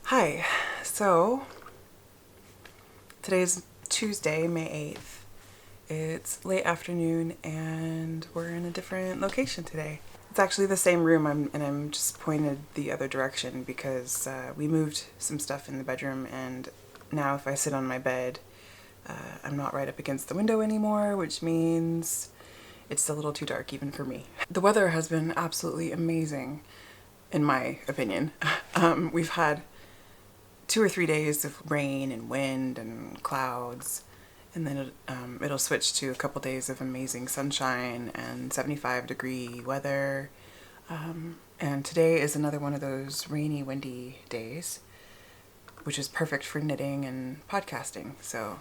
Hi, so today's Tuesday, May 8th. It's late afternoon and we're in a different location today. It's actually the same room and I'm just pointed the other direction because we moved some stuff in the bedroom, and now if I sit on my bed, I'm not right up against the window anymore, which means it's a little too dark even for me. The weather has been absolutely amazing, in my opinion. We've had 2 or 3 days of rain and wind and clouds, and then it'll switch to a couple days of amazing sunshine and 75-degree weather. And today is another one of those rainy, windy days, which is perfect for knitting and podcasting. So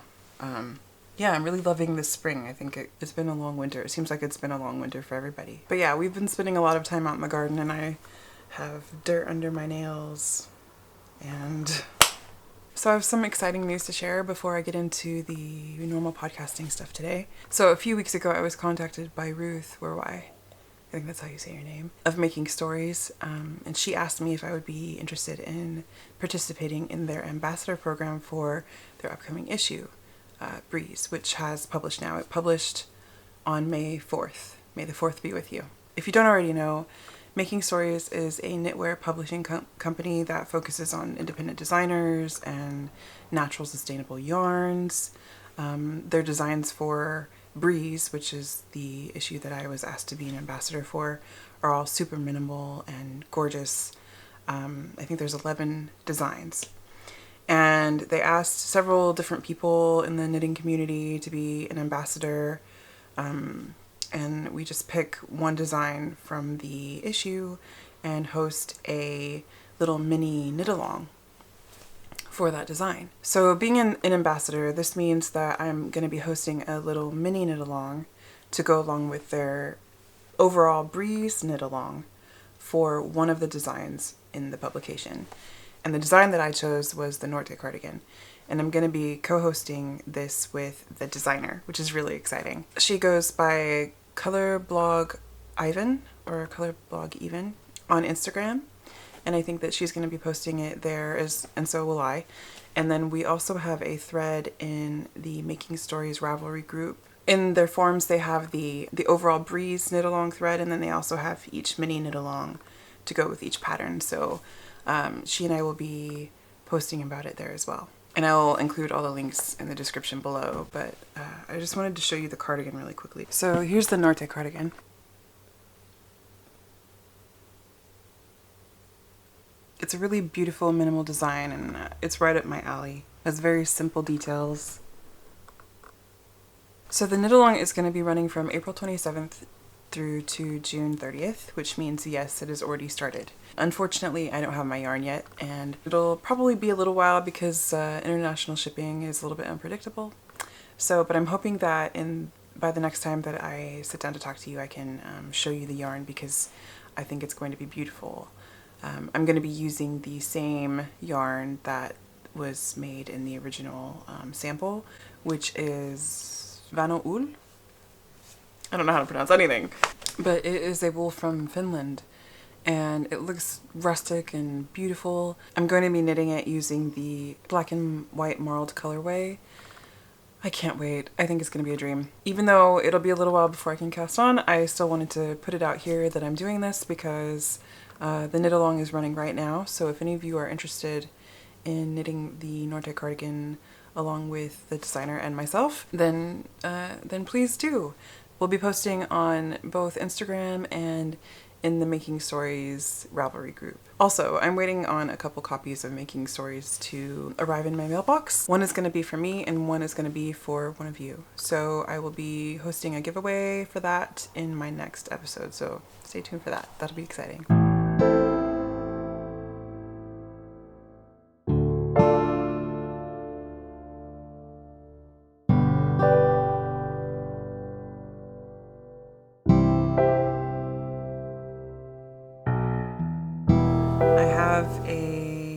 yeah, I'm really loving this spring. I think it's been a long winter. It seems like it's been a long winter for everybody. But yeah, we've been spending a lot of time out in the garden, and I have dirt under my nails, and so I have some exciting news to share before I get into the normal podcasting stuff today. So a few weeks ago, I was contacted by Ruth Werwai, I think that's how you say your name, of Making Stories, and she asked me if I would be interested in participating in their ambassador program for their upcoming issue, Breeze, which has published now. It published on May 4th. May the 4th be with you. If you don't already know, Making Stories is a knitwear publishing company that focuses on independent designers and natural sustainable yarns. Their designs for Breeze, which is the issue that I was asked to be an ambassador for, are all super minimal and gorgeous. I think there's 11 designs. And they asked several different people in the knitting community to be an ambassador. And we just pick one design from the issue and host a little mini knit-along for that design. So being an ambassador, this means that I'm going to be hosting a little mini knit-along to go along with their overall Breeze knit-along for one of the designs in the publication. And the design that I chose was the Norte Cardigan. And I'm going to be co-hosting this with the designer, which is really exciting. She goes by Color Blog Ivan, or Color Blog Even, on Instagram. And I think that she's going to be posting it there, and so will I. And then we also have a thread in the Making Stories Ravelry group. In their forums, they have the overall Breeze knit-along thread, and then they also have each mini knit-along to go with each pattern. So she and I will be posting about it there as well. And I will include all the links in the description below, but I just wanted to show you the cardigan really quickly. So here's the Norte Cardigan. It's a really beautiful minimal design, and it's right up my alley. It has very simple details. So the knit-along is going to be running from April 27th through to June 30th, which means yes, it has already started. Unfortunately, I don't have my yarn yet, and it'll probably be a little while because international shipping is a little bit unpredictable. So, but I'm hoping that by the next time that I sit down to talk to you, I can show you the yarn, because I think it's going to be beautiful. I'm going to be using the same yarn that was made in the original sample, which is Walnut. I don't know how to pronounce anything, but it is a wool from Finland, and it looks rustic and beautiful. I'm going to be knitting it using the black and white marled colorway. I can't wait. I think it's going to be a dream. Even though it'll be a little while before I can cast on, I still wanted to put it out here that I'm doing this because the knit-along is running right now. So if any of you are interested in knitting the Norte Cardigan along with the designer and myself, then please do. We'll be posting on both Instagram and in the Making Stories Ravelry group. Also, I'm waiting on a couple copies of Making Stories to arrive in my mailbox. One is going to be for me and one is going to be for one of you. So I will be hosting a giveaway for that in my next episode. So stay tuned for that. That'll be exciting.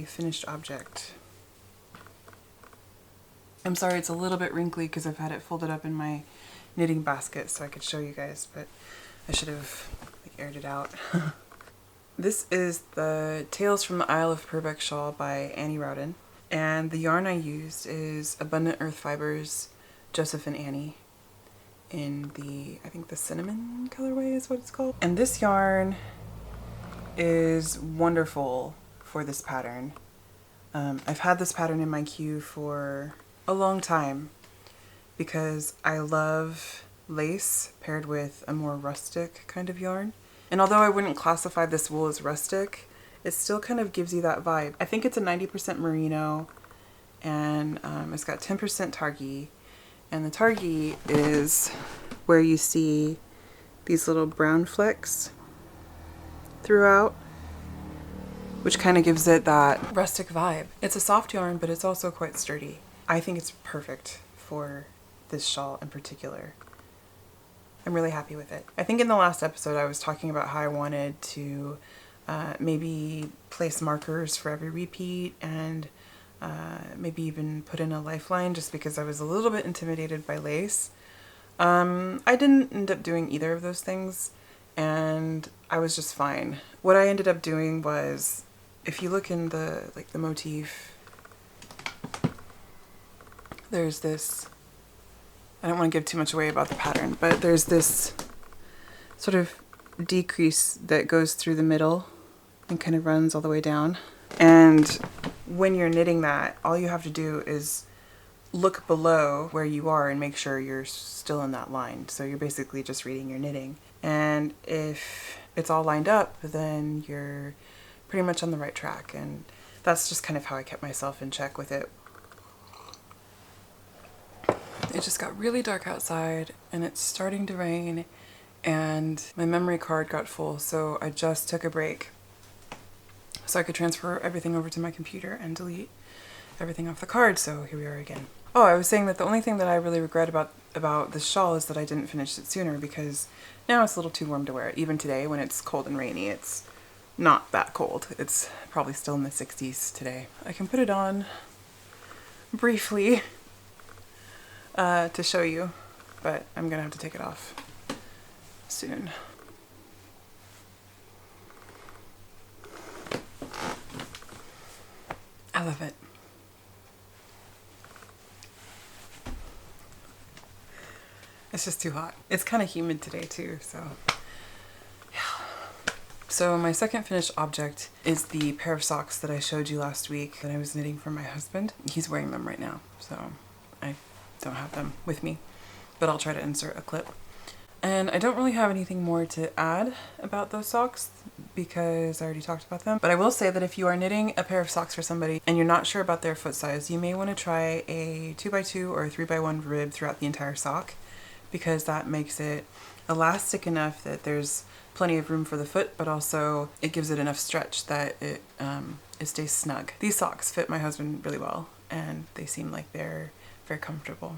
Finished object. I'm sorry it's a little bit wrinkly because I've had it folded up in my knitting basket so I could show you guys, but I should have aired it out. This is the Tales from the Isle of Purbeck shawl by Annie Rowden. And the yarn I used is Abundant Earth Fibers Joseph and Annie in the, I think the cinnamon colorway is what it's called. And this yarn is wonderful for this pattern. I've had this pattern in my queue for a long time because I love lace paired with a more rustic kind of yarn. And although I wouldn't classify this wool as rustic, it still kind of gives you that vibe. I think it's a 90% merino, and it's got 10% targhee. And the targhee is where you see these little brown flecks throughout, which kind of gives it that rustic vibe. It's a soft yarn, but it's also quite sturdy. I think it's perfect for this shawl in particular. I'm really happy with it. I think in the last episode I was talking about how I wanted to maybe place markers for every repeat and maybe even put in a lifeline just because I was a little bit intimidated by lace. I didn't end up doing either of those things and I was just fine. What I ended up doing was, if you look in the motif, there's this, I don't want to give too much away about the pattern, but there's this sort of decrease that goes through the middle and kind of runs all the way down. And when you're knitting that, all you have to do is look below where you are and make sure you're still in that line. So you're basically just reading your knitting. And if it's all lined up, then you're pretty much on the right track. And that's just kind of how I kept myself in check with it. It just got really dark outside and it's starting to rain and my memory card got full, so I just took a break so I could transfer everything over to my computer and delete everything off the card. So here we are again. Oh, I was saying that the only thing that I really regret about this shawl is that I didn't finish it sooner, because now it's a little too warm to wear it. Even today when it's cold and rainy, it's not that cold. It's probably still in the 60s today. I can put it on briefly to show you, but I'm gonna have to take it off soon. I love it. It's just too hot. It's kind of humid today too, so yeah. So my second finished object is the pair of socks that I showed you last week that I was knitting for my husband. He's wearing them right now, so I don't have them with me, but I'll try to insert a clip. And I don't really have anything more to add about those socks because I already talked about them. But I will say that if you are knitting a pair of socks for somebody and you're not sure about their foot size, you may want to try a 2x2 or a 3x1 rib throughout the entire sock, because that makes it elastic enough that there's plenty of room for the foot, but also it gives it enough stretch that it stays snug. These socks fit my husband really well and they seem like they're very comfortable.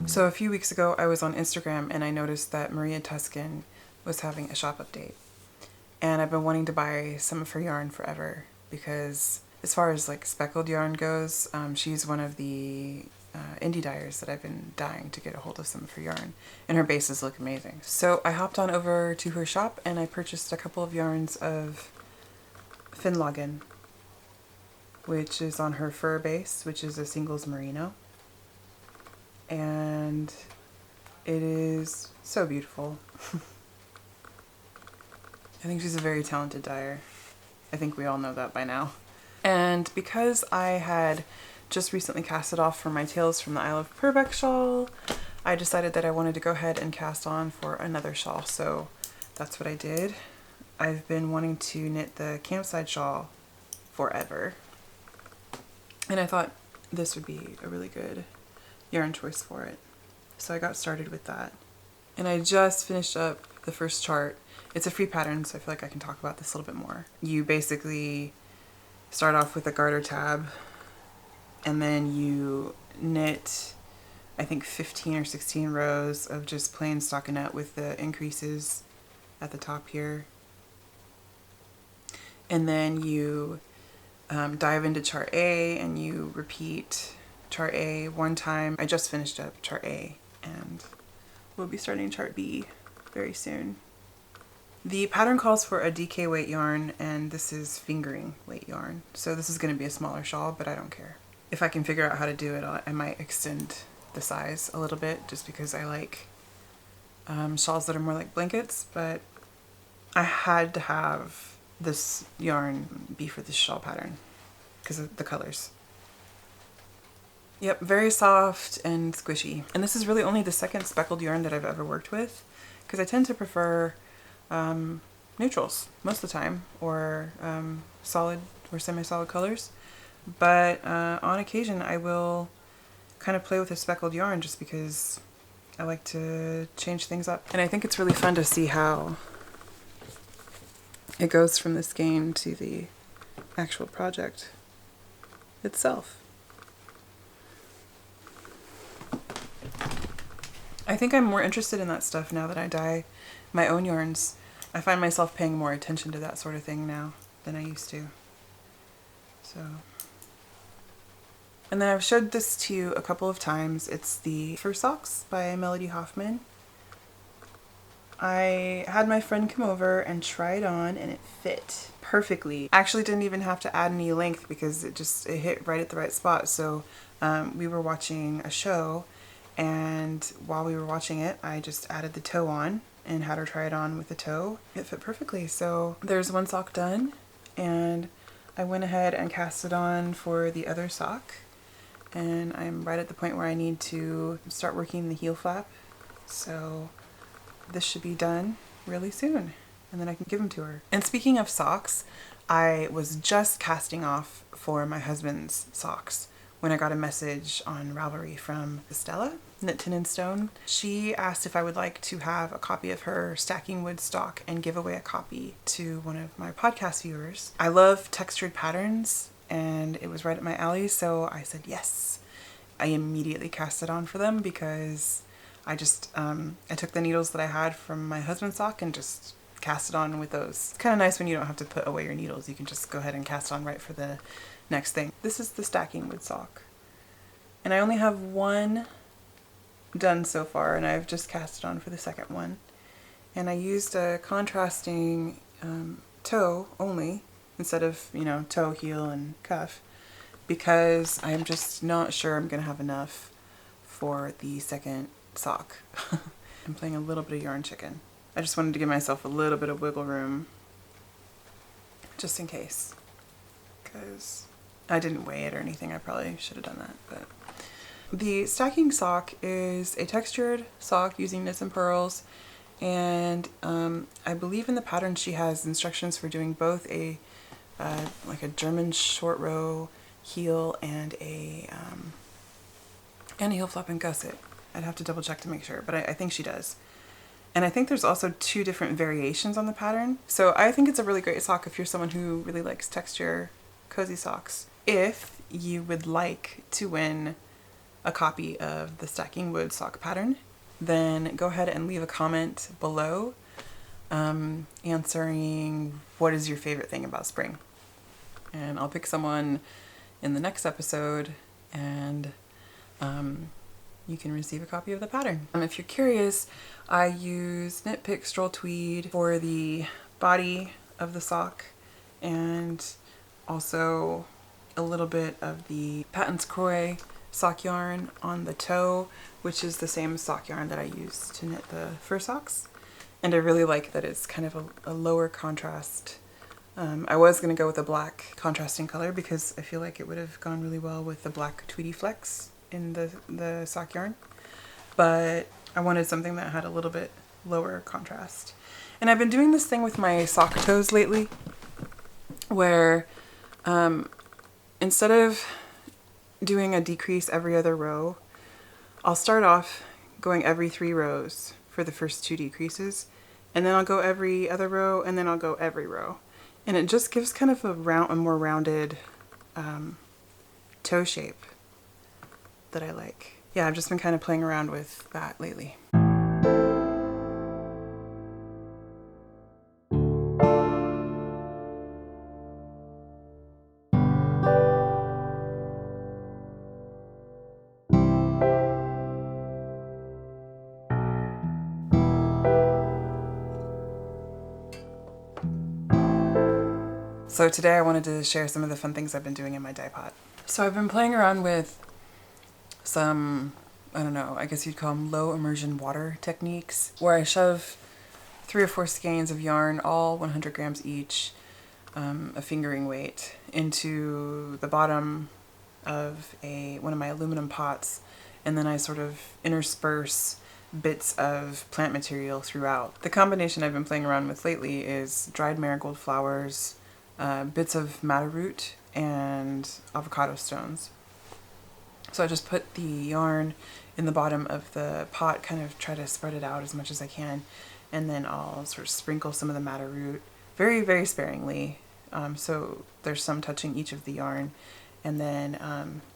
So a few weeks ago I was on Instagram and I noticed that Maria Tuscan was having a shop update. And I've been wanting to buy some of her yarn forever because as far as like speckled yarn goes, she's one of the indie dyers that I've been dying to get a hold of some of her yarn, and her bases look amazing. So I hopped on over to her shop and I purchased a couple of yarns of Finlagen, which is on her fur base, which is a singles merino. And it is so beautiful. I think she's a very talented dyer. I think we all know that by now. And because I had just recently cast it off for my Tales from the Isle of Purbeck shawl, I decided that I wanted to go ahead and cast on for another shawl. So that's what I did. I've been wanting to knit the Campside shawl forever. And I thought this would be a really good yarn choice for it. So I got started with that. And I just finished up the first chart. It's a free pattern, so I feel like I can talk about this a little bit more. You basically start off with a garter tab and then you knit I think 15 or 16 rows of just plain stockinette with the increases at the top here. And then you dive into chart A and you repeat chart A one time. I just finished up chart A and we'll be starting chart B very soon. The pattern calls for a DK weight yarn, and this is fingering weight yarn. So this is going to be a smaller shawl, but I don't care. If I can figure out how to do it, I might extend the size a little bit just because I like shawls that are more like blankets, but I had to have this yarn be for this shawl pattern because of the colors. Yep, very soft and squishy. And this is really only the second speckled yarn that I've ever worked with because I tend to prefer neutrals most of the time, or solid or semi-solid colors. But on occasion I will kind of play with a speckled yarn just because I like to change things up. And I think it's really fun to see how it goes from the skein to the actual project itself. I think I'm more interested in that stuff now that I dye my own yarns. I find myself paying more attention to that sort of thing now than I used to. So, and then I've showed this to you a couple of times. It's the Fir Socks by Melody Hoffman. I had my friend come over and try it on and it fit perfectly. I actually didn't even have to add any length because it hit right at the right spot. So we were watching a show, and while we were watching it, I just added the toe on and had her try it on with the toe. It fit perfectly. So there's one sock done, and I went ahead and cast it on for the other sock, and I'm right at the point where I need to start working the heel flap. So this should be done really soon, and then I can give them to her. And speaking of socks, I was just casting off for my husband's socks when I got a message on Ravelry from Estella of Knit10inStone. She asked if I would like to have a copy of her stacking wood stock and give away a copy to one of my podcast viewers. I love textured patterns, and it was right up my alley, so I said yes. I immediately cast it on for them because I just, I took the needles that I had from my husband's sock and just cast it on with those. It's kind of nice when you don't have to put away your needles. You can just go ahead and cast on right for the next thing. This is the stacking wood sock. And I only have one done so far, and I've just cast it on for the second one. And I used a contrasting toe only instead of, toe, heel, and cuff, because I'm just not sure I'm going to have enough for the second sock. I'm playing a little bit of yarn chicken. I just wanted to give myself a little bit of wiggle room just in case, because I didn't weigh it or anything. I probably should have done that. But the stacking sock is a textured sock using knits and purls, and I believe in the pattern she has instructions for doing both a like a German short row heel and a heel flap and gusset. I'd have to double check to make sure, but I think she does. And I think there's also 2 different variations on the pattern. So I think it's a really great sock if you're someone who really likes texture cozy socks. If you would like to win a copy of the stacking wood sock pattern, then go ahead and leave a comment below answering what is your favorite thing about spring. And I'll pick someone in the next episode, and you can receive a copy of the pattern. If you're curious, I use Knit Pick Stroll Tweed for the body of the sock, and also a little bit of the Patons Croix sock yarn on the toe, which is the same sock yarn that I use to knit the Fir Socks. And I really like that it's kind of a lower contrast. I was going to go with a black contrasting color because I feel like it would have gone really well with the black Tweedy Flex in the sock yarn, but I wanted something that had a little bit lower contrast. And I've been doing this thing with my sock toes lately where instead of doing a decrease every other row, I'll start off going every 3 rows for the first 2 decreases, and then I'll go every other row, and then I'll go every row. And it just gives kind of a more rounded toe shape that I like. yeah, I've just been kind of playing around with that lately. So today I wanted to share some of the fun things I've been doing in my dye pot. So I've been playing around with some, I don't know, I guess you'd call them low immersion water techniques, where I shove 3 or 4 skeins of yarn, all 100 grams each, a fingering weight, into the bottom of one of my aluminum pots, and then I sort of intersperse bits of plant material throughout. The combination I've been playing around with lately is dried marigold flowers, bits of madder root, and avocado stones. So I just put the yarn in the bottom of the pot, kind of try to spread it out as much as I can, and then I'll sort of sprinkle some of the madder root very, very sparingly, so there's some touching each of the yarn, and then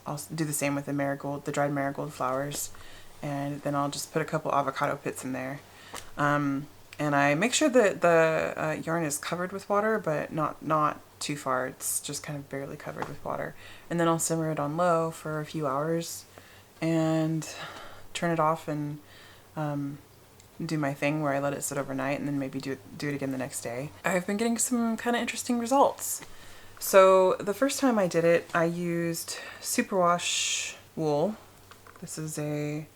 I'll do the same with the dried marigold flowers, and then I'll just put a couple avocado pits in there. And I make sure that the yarn is covered with water, but not too far. It's just kind of barely covered with water. And then I'll simmer it on low for a few hours and turn it off and do my thing where I let it sit overnight and then maybe do it again the next day. I've been getting some kind of interesting results. So the first time I did it, I used superwash wool. This is a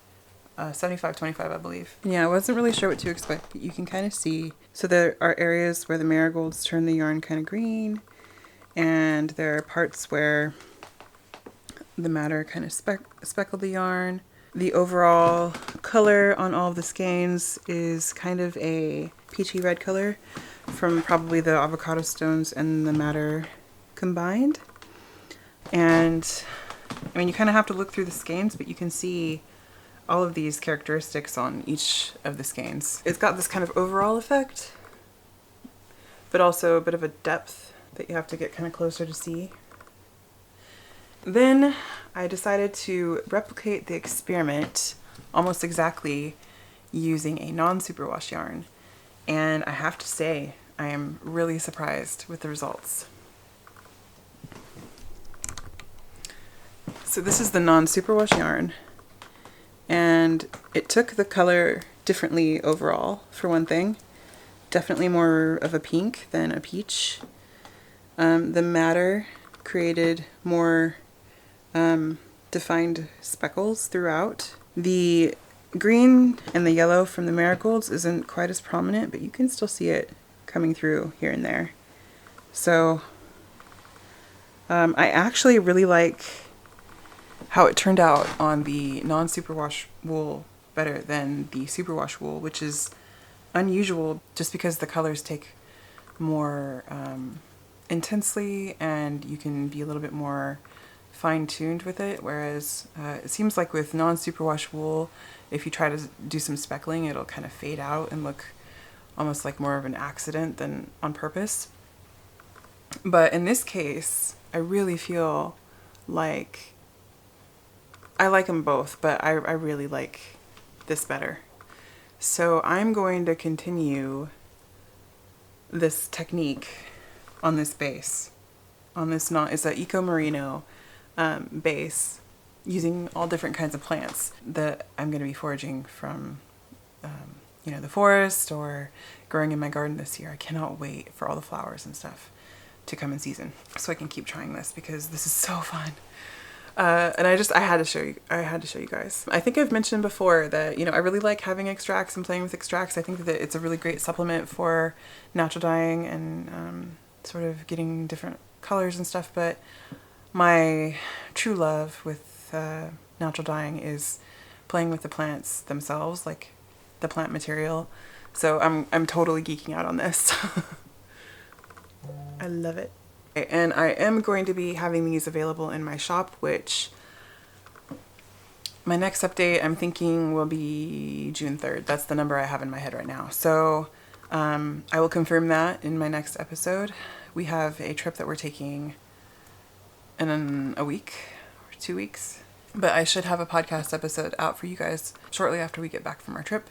75-25, I believe. Yeah, I wasn't really sure what to expect, but you can kind of see. So there are areas where the marigolds turn the yarn kind of green, and there are parts where the madder kind of speckled the yarn. The overall color on all of the skeins is kind of a peachy red color from probably the avocado stones and the madder combined. And I mean, you kind of have to look through the skeins, but you can see all of these characteristics on each of the skeins. It's got this kind of overall effect, but also a bit of a depth that you have to get kind of closer to see. Then I decided to replicate the experiment almost exactly using a non-superwash yarn. And I have to say, I am really surprised with the results. So this is the non-superwash yarn. And it took the color differently overall, for one thing. Definitely more of a pink than a peach. The madder created more defined speckles throughout. The green and the yellow from the marigolds isn't quite as prominent, but you can still see it coming through here and there. So I actually really like how it turned out on the non-superwash wool better than the superwash wool, which is unusual just because the colors take more intensely and you can be a little bit more fine-tuned with it, whereas it seems like with non-superwash wool, if you try to do some speckling, it'll kind of fade out and look almost like more of an accident than on purpose. But in this case, I really feel like I like them both, but I really like this better. So I'm going to continue this technique on this base, on this it's a Eco Merino base, using all different kinds of plants that I'm going to be foraging from, the forest or growing in my garden this year. I cannot wait for all the flowers and stuff to come in season so I can keep trying this because this is so fun. And I had to show you guys. I think I've mentioned before that, I really like having extracts and playing with extracts. I think that it's a really great supplement for natural dyeing and sort of getting different colors and stuff. But my true love with natural dyeing is playing with the plants themselves, like the plant material. So I'm totally geeking out on this. I love it. And I am going to be having these available in my shop, which my next update I'm thinking will be June 3rd. That's the number I have in my head right now. So I will confirm that in my next episode. We have a trip that we're taking in a week or 2 weeks. But I should have a podcast episode out for you guys shortly after we get back from our trip,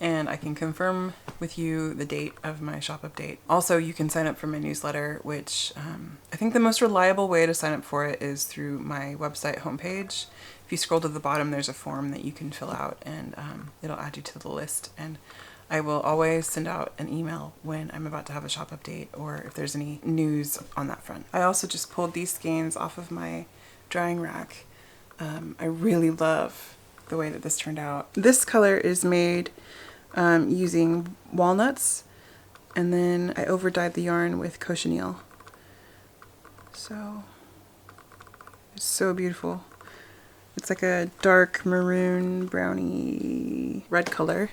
and I can confirm with you the date of my shop update. Also, you can sign up for my newsletter, which I think the most reliable way to sign up for it is through my website homepage. If you scroll to the bottom, there's a form that you can fill out, and it'll add you to the list. And I will always send out an email when I'm about to have a shop update or if there's any news on that front. I also just pulled these skeins off of my drying rack. I really love the way that this turned out. This color is made using walnuts, and then I over dyed the yarn with cochineal. So it's so beautiful. It's like a dark maroon browny red color,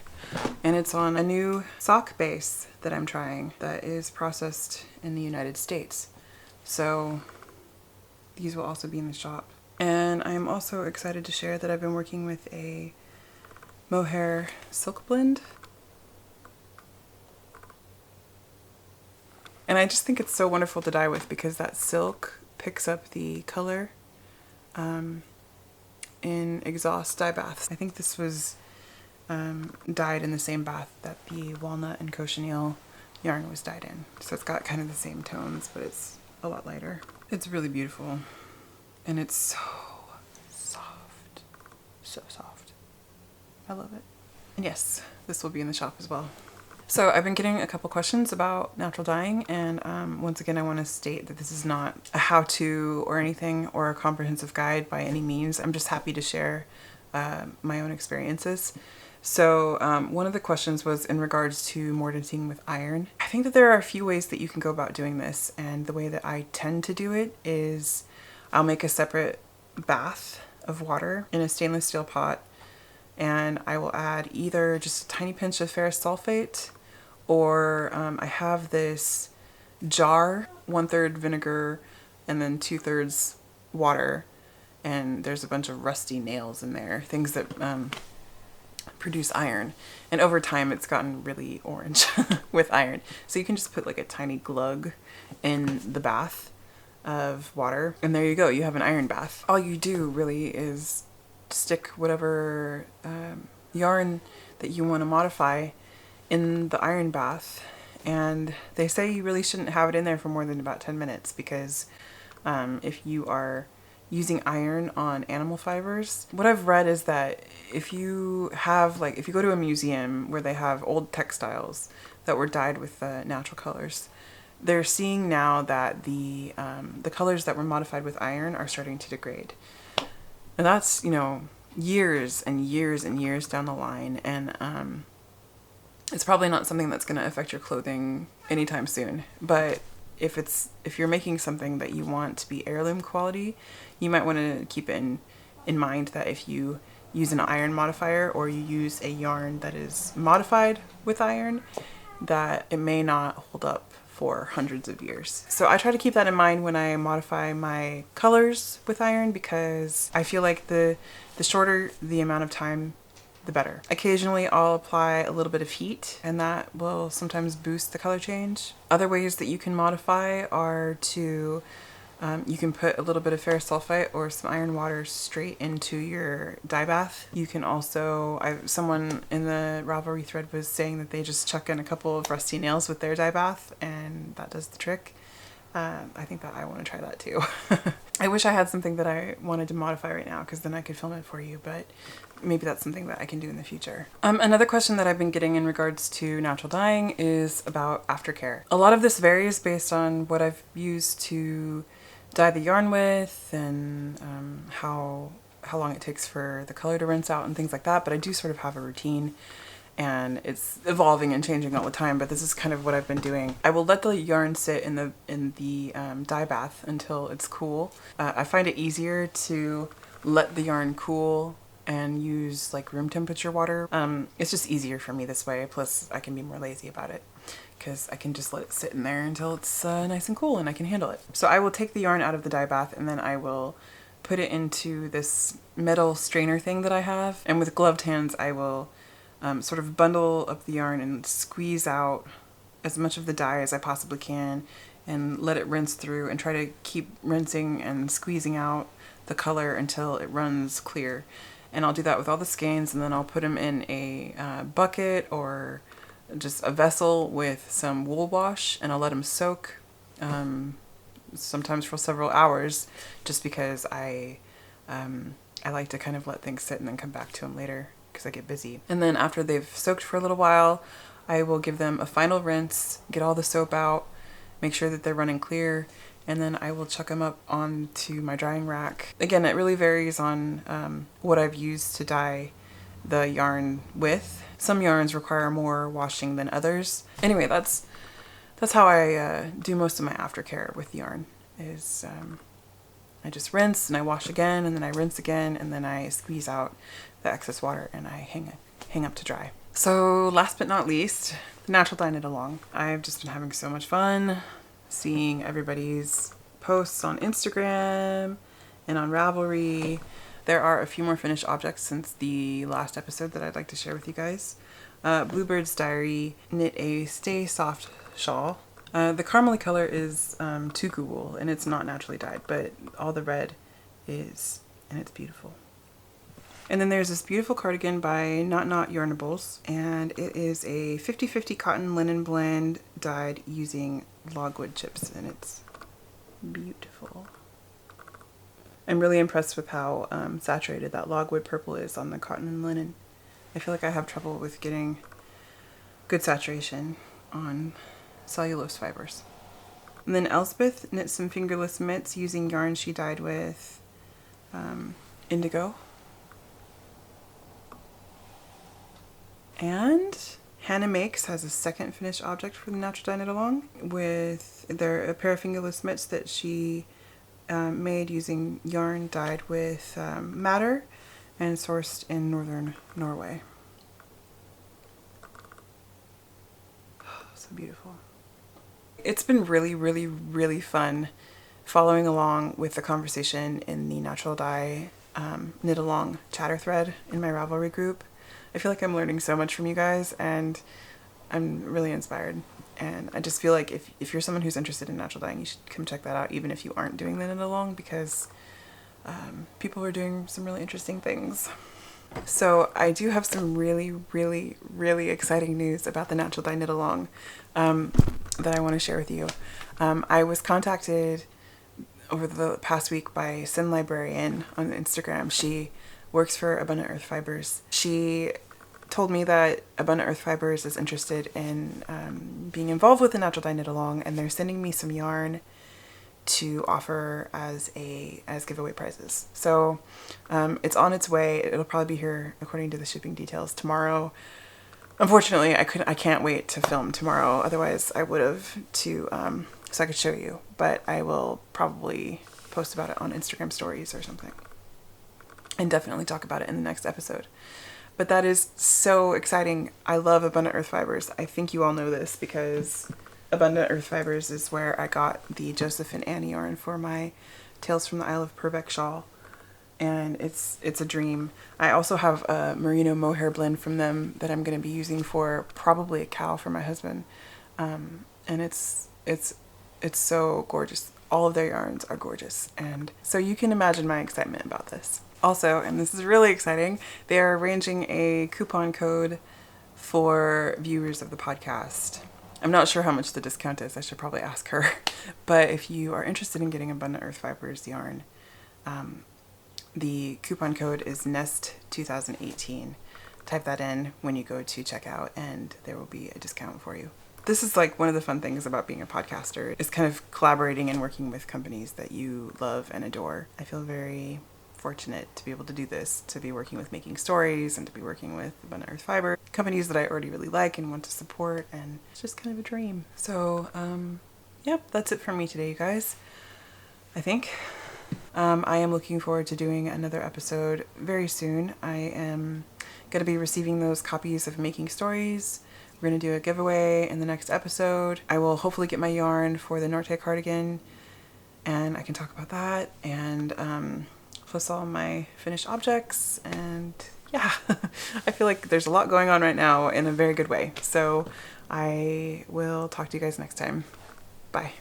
and it's on a new sock base that I'm trying that is processed in the United States. So these will also be in the shop. And I'm also excited to share that I've been working with a mohair silk blend. And I just think it's so wonderful to dye with because that silk picks up the color in exhaust dye baths. I think this was dyed in the same bath that the walnut and cochineal yarn was dyed in. So it's got kind of the same tones, but it's a lot lighter. It's really beautiful. And it's so soft. So soft. I love it. And yes, this will be in the shop as well. So I've been getting a couple questions about natural dyeing, and once again I want to state that this is not a how-to or anything or a comprehensive guide by any means. I'm just happy to share my own experiences. So one of the questions was in regards to mordanting with iron. I think that there are a few ways that you can go about doing this, and the way that I tend to do it is I'll make a separate bath of water in a stainless steel pot, and I will add either just a tiny pinch of ferrous sulfate, or I have this jar, 1/3 vinegar and then 2/3 water, and there's a bunch of rusty nails in there, things that produce iron, and over time it's gotten really orange with iron. So you can just put like a tiny glug in the bath of water, and there you go, you have an iron bath. All you do really is stick whatever yarn that you want to modify in the iron bath, and they say you really shouldn't have it in there for more than about 10 minutes because if you are using iron on animal fibers, what I've read is that if you have, like, if you go to a museum where they have old textiles that were dyed with natural colors, they're seeing now that the colors that were modified with iron are starting to degrade. And that's, you know, years and years and years down the line, and it's probably not something that's going to affect your clothing anytime soon. But if you're making something that you want to be heirloom quality, you might want to keep it in mind that if you use an iron modifier or you use a yarn that is modified with iron, that it may not hold up for hundreds of years. So I try to keep that in mind when I modify my colors with iron, because I feel like the shorter the amount of time, the better. Occasionally I'll apply a little bit of heat, and that will sometimes boost the color change. Other ways that you can modify are to you can put a little bit of ferrous sulfite or some iron water straight into your dye bath. You can also, someone in the Ravelry thread was saying that they just chuck in a couple of rusty nails with their dye bath, and that does the trick. I think that I want to try that too. I wish I had something that I wanted to modify right now, because then I could film it for you, but maybe that's something that I can do in the future. Another question that I've been getting in regards to natural dyeing is about aftercare. A lot of this varies based on what I've used to dye the yarn with, and how long it takes for the color to rinse out and things like that, but I do sort of have a routine, and it's evolving and changing all the time, but this is kind of what I've been doing. I will let the yarn sit in the dye bath until it's cool. I find it easier to let the yarn cool and use like room temperature water. It's just easier for me this way, plus I can be more lazy about it, because I can just let it sit in there until it's nice and cool and I can handle it. So I will take the yarn out of the dye bath, and then I will put it into this metal strainer thing that I have, and with gloved hands I will sort of bundle up the yarn and squeeze out as much of the dye as I possibly can, and let it rinse through, and try to keep rinsing and squeezing out the color until it runs clear. And I'll do that with all the skeins, and then I'll put them in a bucket or just a vessel with some wool wash, and I'll let them soak, sometimes for several hours, just because I like to kind of let things sit and then come back to them later because I get busy. And then after they've soaked for a little while, I will give them a final rinse, get all the soap out, make sure that they're running clear, and then I will chuck them up onto my drying rack. Again, it really varies on what I've used to dye the yarn with. Some yarns require more washing than others. Anyway, that's how I do most of my aftercare with yarn, is I just rinse and I wash again, and then I rinse again, and then I squeeze out the excess water and I hang up to dry. So last but not least, the Natural Dye Knit-along. I've just been having so much fun seeing everybody's posts on Instagram and on Ravelry. There are a few more finished objects since the last episode that I'd like to share with you guys. Bluebird's Diary knit a Stay Soft shawl. The caramely color is tuku wool, and it's not naturally dyed, but all the red is, and it's beautiful. And then there's this beautiful cardigan by Not Yarnables, and it is a 50-50 cotton linen blend dyed using logwood chips, and it's beautiful. I'm really impressed with how saturated that logwood purple is on the cotton and linen. I feel like I have trouble with getting good saturation on cellulose fibers. And then Elspeth knit some fingerless mitts using yarn she dyed with indigo. And Hannah Makes has a second finished object for the Natural Dye Knit-along with a pair of fingerless mitts that she made using yarn dyed with madder and sourced in northern Norway. Oh, so beautiful. It's been really, really, really fun following along with the conversation in the Natural Dye Knit-along chatter thread in my Ravelry group. I feel like I'm learning so much from you guys, and I'm really inspired. And I just feel like if you're someone who's interested in natural dyeing, you should come check that out, even if you aren't doing the knit-along, because people are doing some really interesting things. So I do have some really, really, really exciting news about the Natural Dye Knit-along that I want to share with you. I was contacted over the past week by Sin Librarian on Instagram. She works for Abundant Earth Fibers. She told me that Abundant Earth Fibers is interested in being involved with the Natural Dye Knit-along, and they're sending me some yarn to offer as giveaway prizes. So it's on its way. It'll probably be here, according to the shipping details, tomorrow. Unfortunately, I can't wait to film tomorrow. Otherwise, I would have so I could show you. But I will probably post about it on Instagram stories or something, and definitely talk about it in the next episode. But that is so exciting. I love Abundant Earth Fibers. I think you all know this because Abundant Earth Fibers is where I got the Joseph and Annie yarn for my Tales from the Isle of Purbeck shawl. And it's a dream. I also have a merino mohair blend from them that I'm going to be using for probably a cowl for my husband. And it's so gorgeous. All of their yarns are gorgeous. And so you can imagine my excitement about this. Also, and this is really exciting, they are arranging a coupon code for viewers of the podcast. I'm not sure how much the discount is. I should probably ask her. But if you are interested in getting Abundant Earth Fibers yarn, the coupon code is NEST2018. Type that in when you go to checkout and there will be a discount for you. This is like one of the fun things about being a podcaster, is kind of collaborating and working with companies that you love and adore. I feel very fortunate to be able to do this, to be working with Making Stories and to be working with Abundant Earth Fiber, companies that I already really like and want to support, and it's just kind of a dream. So, yep, that's it from me today, you guys. I think. I am looking forward to doing another episode very soon. I am going to be receiving those copies of Making Stories. We're going to do a giveaway in the next episode. I will hopefully get my yarn for the Norte Cardigan, and I can talk about that, and plus all my finished objects, and yeah, I feel like there's a lot going on right now in a very good way. So I will talk to you guys next time. Bye.